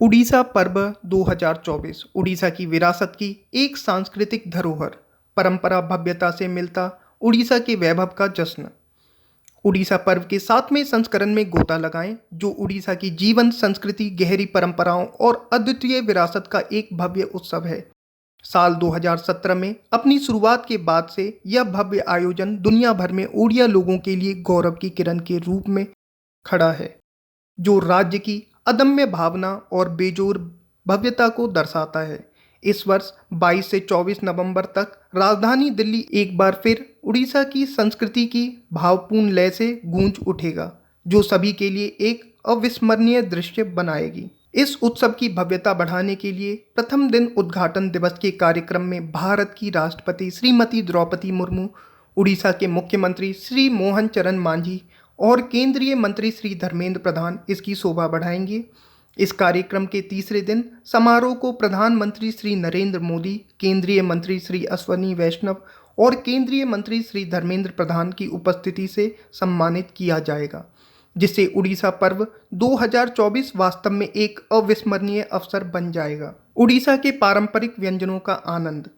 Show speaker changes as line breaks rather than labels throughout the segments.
उड़ीसा पर्व 2024 उड़ीसा की विरासत की एक सांस्कृतिक धरोहर, परंपरा भव्यता से मिलता उड़ीसा के वैभव का जश्न। उड़ीसा पर्व के 7वें संस्करण में गोता लगाएं, जो उड़ीसा की जीवंत संस्कृति, गहरी परंपराओं और अद्वितीय विरासत का एक भव्य उत्सव है। साल 2017 में अपनी शुरुआत के बाद से यह भव्य आयोजन दुनिया भर में ओडिया लोगों के लिए गौरव की किरण के रूप में खड़ा है, जो राज्य की अदम्य भावना और बेजोर भव्यता को दर्शाता है। इस वर्ष 22 से 24 नवंबर तक राजधानी दिल्ली एक बार फिर उड़ीसा की संस्कृति की भावपूर्ण लय से गूंज उठेगा, जो सभी के लिए एक अविस्मरणीय दृश्य बनाएगी। इस उत्सव की भव्यता बढ़ाने के लिए प्रथम दिन उद्घाटन दिवस के कार्यक्रम में भारत की राष्ट्रपति श्रीमती द्रौपदी मुर्मू, उड़ीसा के मुख्यमंत्री श्री मोहन चरण मांझी और केंद्रीय मंत्री श्री धर्मेंद्र प्रधान इसकी शोभा बढ़ाएंगे। इस कार्यक्रम के तीसरे दिन समारोह को प्रधानमंत्री श्री नरेंद्र मोदी, केंद्रीय मंत्री श्री अश्विनी वैष्णव और केंद्रीय मंत्री श्री धर्मेंद्र प्रधान की उपस्थिति से सम्मानित किया जाएगा, जिससे उड़ीसा पर्व 2024 वास्तव में एक अविस्मरणीय अवसर बन जाएगा। उड़ीसा के पारंपरिक व्यंजनों का आनंद।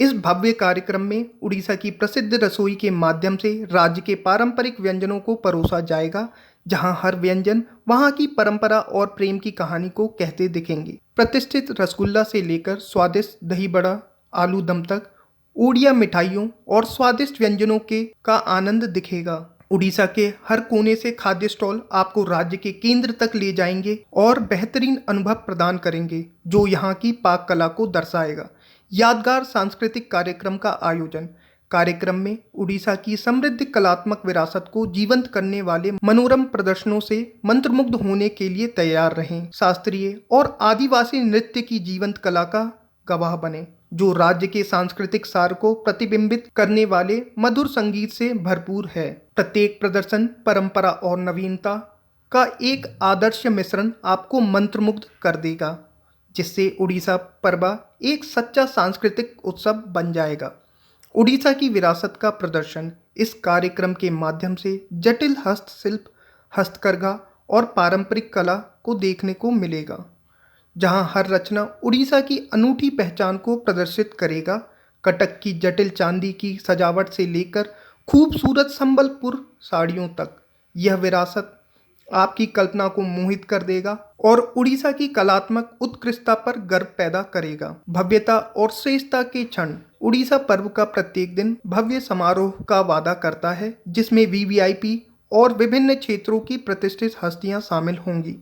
इस भव्य कार्यक्रम में उड़ीसा की प्रसिद्ध रसोई के माध्यम से राज्य के पारंपरिक व्यंजनों को परोसा जाएगा, जहां हर व्यंजन वहां की परंपरा और प्रेम की कहानी को कहते दिखेंगे। प्रतिष्ठित रसगुल्ला से लेकर स्वादिष्ट दही बड़ा, आलू दम तक ओडिया मिठाइयों और स्वादिष्ट व्यंजनों का आनंद दिखेगा। उड़ीसा के हर कोने से खाद्य स्टॉल आपको राज्य के केंद्र तक ले जाएंगे और बेहतरीन अनुभव प्रदान करेंगे, जो यहाँ की पाक कला को दर्शाएगा। यादगार सांस्कृतिक कार्यक्रम का आयोजन। कार्यक्रम में उड़ीसा की समृद्ध कलात्मक विरासत को जीवंत करने वाले मनोरम प्रदर्शनों से मंत्रमुग्ध होने के लिए तैयार रहें। शास्त्रीय और आदिवासी नृत्य की जीवंत कला का गवाह बने, जो राज्य के सांस्कृतिक सार को प्रतिबिंबित करने वाले मधुर संगीत से भरपूर है। प्रत्येक प्रदर्शन परंपरा और नवीनता का एक आदर्श मिश्रण आपको मंत्रमुग्ध कर देगा, जिससे उड़ीसा पर्व एक सच्चा सांस्कृतिक उत्सव बन जाएगा। उड़ीसा की विरासत का प्रदर्शन। इस कार्यक्रम के माध्यम से जटिल हस्तशिल्प, हस्तकरघा और पारंपरिक कला को देखने को मिलेगा, जहां हर रचना उड़ीसा की अनूठी पहचान को प्रदर्शित करेगा। कटक की जटिल चांदी की सजावट से लेकर खूबसूरत संबलपुर साड़ियों तक, यह विरासत आपकी कल्पना को मोहित कर देगा और उड़ीसा की कलात्मक उत्कृष्टता पर गर्व पैदा करेगा। भव्यता और श्रेष्ठता के क्षण। उड़ीसा पर्व का प्रत्येक दिन भव्य समारोह का वादा करता है, जिसमें वीवीआईपी और विभिन्न क्षेत्रों की प्रतिष्ठित हस्तियां शामिल होंगी।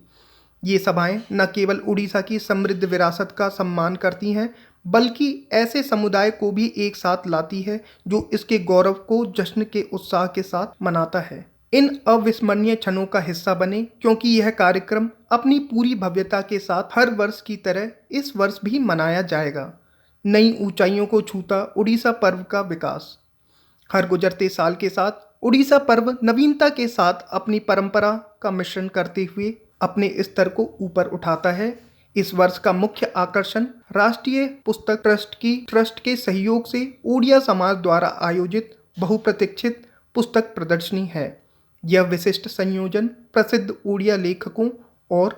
ये सभाएं न केवल उड़ीसा की समृद्ध विरासत का सम्मान करती हैं, बल्कि ऐसे समुदाय को भी एक साथ लाती है जो इसके गौरव को जश्न के उत्साह के साथ मनाता है। इन अविस्मरणीय क्षणों का हिस्सा बने, क्योंकि यह कार्यक्रम अपनी पूरी भव्यता के साथ हर वर्ष की तरह इस वर्ष भी मनाया जाएगा। नई ऊंचाइयों को छूता उड़ीसा पर्व का विकास। हर गुजरते साल के साथ उड़ीसा पर्व नवीनता के साथ अपनी परंपरा का मिश्रण करते हुए अपने स्तर को ऊपर उठाता है। इस वर्ष का मुख्य आकर्षण राष्ट्रीय पुस्तक ट्रस्ट के सहयोग से ओडिया समाज द्वारा आयोजित बहुप्रतीक्षित पुस्तक प्रदर्शनी है। यह विशिष्ट संयोजन प्रसिद्ध ओडिया लेखकों और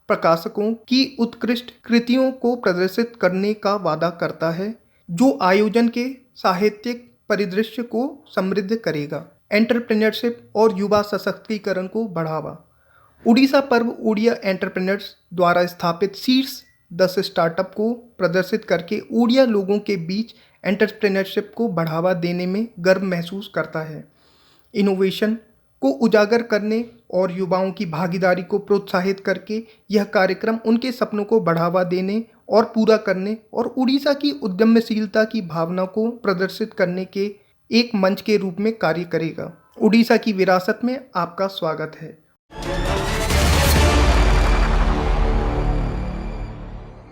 प्रकाशकों की उत्कृष्ट कृतियों को प्रदर्शित करने का वादा करता है, जो आयोजन के साहित्यिक परिदृश्य को समृद्ध करेगा। एंटरप्रेन्योरशिप और युवा सशक्तिकरण को बढ़ावा। उड़ीसा पर्व ओडिया एंटरप्रेन्योर्स द्वारा स्थापित शीर्ष 10 स्टार्टअप को प्रदर्शित करके ओडिया लोगों के बीच एंटरप्रेन्योरशिप को बढ़ावा देने में गर्व महसूस करता है। इनोवेशन को उजागर करने और युवाओं की भागीदारी को प्रोत्साहित करके यह कार्यक्रम उनके सपनों को बढ़ावा देने और पूरा करने और उड़ीसा की उद्यमशीलता की भावना को प्रदर्शित करने के एक मंच के रूप में कार्य करेगा। उड़ीसा की विरासत में आपका स्वागत है।